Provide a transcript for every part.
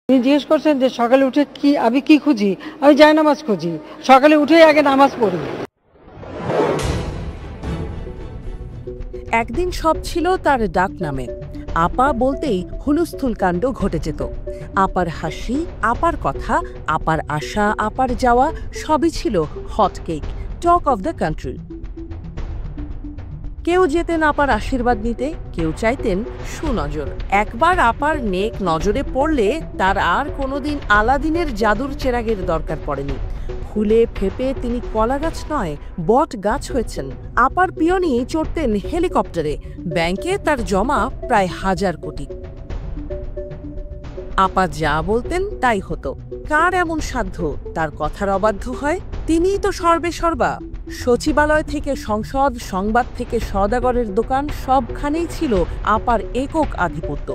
তিনি জিজ্ঞেস করছেন যে সকালে উঠে কি আমি কি খুঁজি, আমি জায়নামাজ খুঁজি, সকালে উঠেই আগে নামাজ পড়ি। একদিন সব ছিল তার ডাক নামে। আপা বলতেই হুলস্থুল কাণ্ড ঘটে যেত। আপার হাসি, আপার কথা, আপার আশা, আপার যাওয়া সবই ছিল hot cake, talk of the country. কেউ যেতেন আপার আশীর্বাদ নিতে, কেউ চাইতেন সুনজর। একবার আপার নেক নজরে পড়লে তার আর কোনোদিন আলাদিনের জাদুর চেরাগের দরকার পড়েনি। ফুলে ফেপে তিনি কলা গাছ নয়, বট গাছ হয়েছেন। আপার পিয়নি চড়তেন হেলিকপ্টারে, ব্যাংকে তার জমা প্রায় 1000 কোটি। আপা যা বলতেন তাই হতো। কার এমন সাধ্য তার কথার অবাধ্য হয়? তিনিই তো সর্বে সর্বা। সচিবালয় থেকে সংসদ, সংবাদ থেকে সওদাগরের দোকান, সবখানেই ছিল আপার একক আধিপত্য।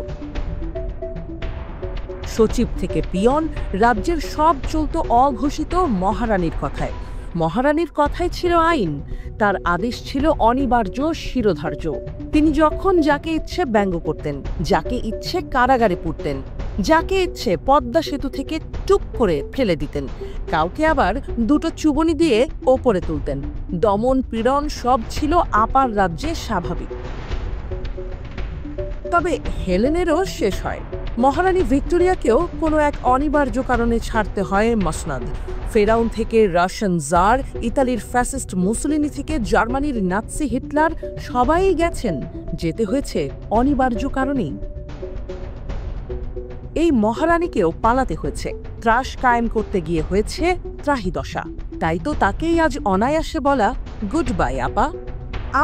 সচিব থেকে পিয়ন, রাজ্যের সব চলত অঘোষিত মহারানীর কথায়। মহারানীর কথাই ছিল আইন, তার আদেশ ছিল অনিবার্য, শিরোধার্য। তিনি যখন যাকে ইচ্ছে ব্যঙ্গ করতেন, যাকে ইচ্ছে কারাগারে পুরতেন, যাকে ইচ্ছে পদ্মা সেতু থেকে টুপ করে ফেলে দিতেন, কাউকে আবার দুটো চুবনি দিয়ে ওপরে তুলতেন। দমন পীড়ন সব ছিল আপার রাজ্যে স্বাভাবিক। তবে হেলেনেরও শেষ হয়। মহারানী ভিক্টোরিয়াকেও কোনো এক অনিবার্য কারণে ছাড়তে হয় মসনদ। ফেরাউন থেকে রাশিয়ান জার, ইতালির ফ্যাসিস্ট মুসলিনি থেকে জার্মানির নাৎসি হিটলার, সবাই গেছেন, যেতে হয়েছে অনিবার্য কারণেই। এই মহারানীকেও পালাতে হয়েছে, ত্রাস কায়েম করতে গিয়ে হয়েছে ত্রাহিদশা। তাই তো তাকেই আজ অনায়াসে বলা গুড বাই আপা।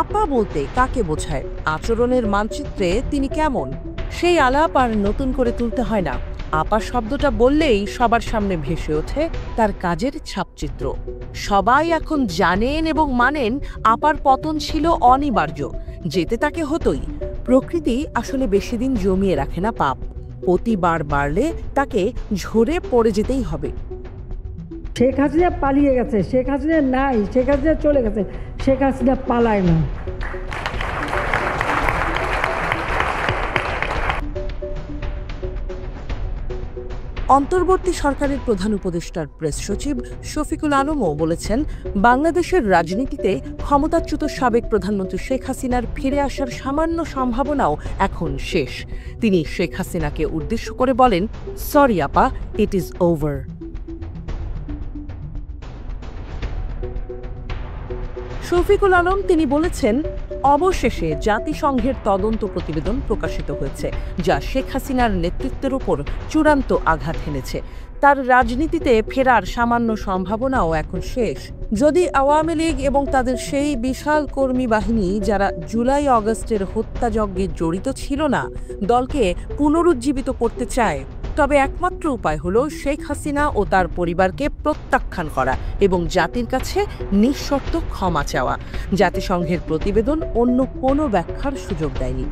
আপা বলতে কাকে বোঝায়, আচরণের মানচিত্রে তিনি কেমন, সেই আলাপ আর নতুন করে তুলতে হয় না। আপা শব্দটা বললেই সবার সামনে ভেসে ওঠে তার কাজের ছাপচিত্র। সবাই এখন জানেন এবং মানেন আপার পতন ছিল অনিবার্য, যেতে তাকে হতোই। প্রকৃতি আসলে বেশি দিন জমিয়ে রাখে না পাপ, প্রতিবার বাড়লে তাকে ঝরে পড়ে যেতেই হবে। শেখ হাসিনা পালিয়ে গেছে, শেখ হাসিনা নাই, শেখ হাসিনা চলে গেছে, শেখ হাসিনা পালায় না। অন্তর্বর্তী সরকারের প্রধান উপদেষ্টার প্রেস সচিব শফিকুল আলমও বলেছেন, বাংলাদেশের রাজনীতিতে ক্ষমতাচ্যুত সাবেক প্রধানমন্ত্রী শেখ হাসিনার ফিরে আসার সামান্য সম্ভাবনাও এখন শেষ। তিনি শেখ হাসিনাকে উদ্দেশ্য করে বলেন, সরি আপা, it is over. Shafiqul Alam তিনি বলেছেন, অবশেষে জাতিসংঘের তদন্ত প্রতিবেদন প্রকাশিত হয়েছে, যা শেখ হাসিনার নেতৃত্বের উপর চূড়ান্ত আঘাত হেনেছে। তার রাজনীতিতে ফেরার সামান্য সম্ভাবনাও এখন শেষ। যদি আওয়ামী লীগ এবং তাদের সেই বিশাল কর্মী বাহিনী, যারা জুলাই আগস্টের হত্যাযজ্ঞে জড়িত ছিল না, দলকে পুনরুজ্জীবিত করতে চায়, তবে একমাত্র উপায় হলো শেখ হাসিনা ও তার পরিবারকে প্রত্যাখ্যান করা এবং জাতির কাছে নিঃশর্ত ক্ষমা চাওয়া। জাতিসংঘের প্রতিবেদন অন্য কোনো ব্যাখ্যার সুযোগ দেয়নি।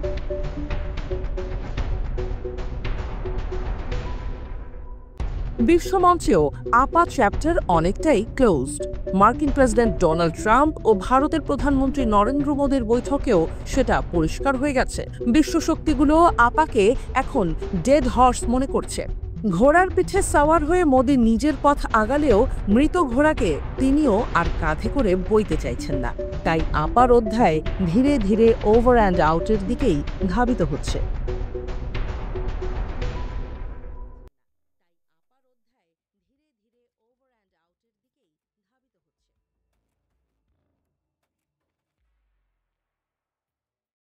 বিশ্বমঞ্চেও আপা চ্যাপ্টার অনেকটাই ক্লোজড। মার্কিন প্রেসিডেন্ট ডোনাল্ড ট্রাম্প ও ভারতের প্রধানমন্ত্রী নরেন্দ্র মোদীর বৈঠকেও সেটা পরিষ্কার হয়ে গেছে। বিশ্বশক্তিগুলো আপাকে এখন ডেড হর্স মনে করছে। ঘোড়ার পিঠে সাওয়ার হয়ে মোদী নিজের পথ আগালেও মৃত ঘোড়াকে তিনিও আর কাঁধে করে বইতে চাইছেন না। তাই আপার অধ্যায় ধীরে ধীরে ওভার অ্যান্ড আউটের দিকেই ধাবিত হচ্ছে।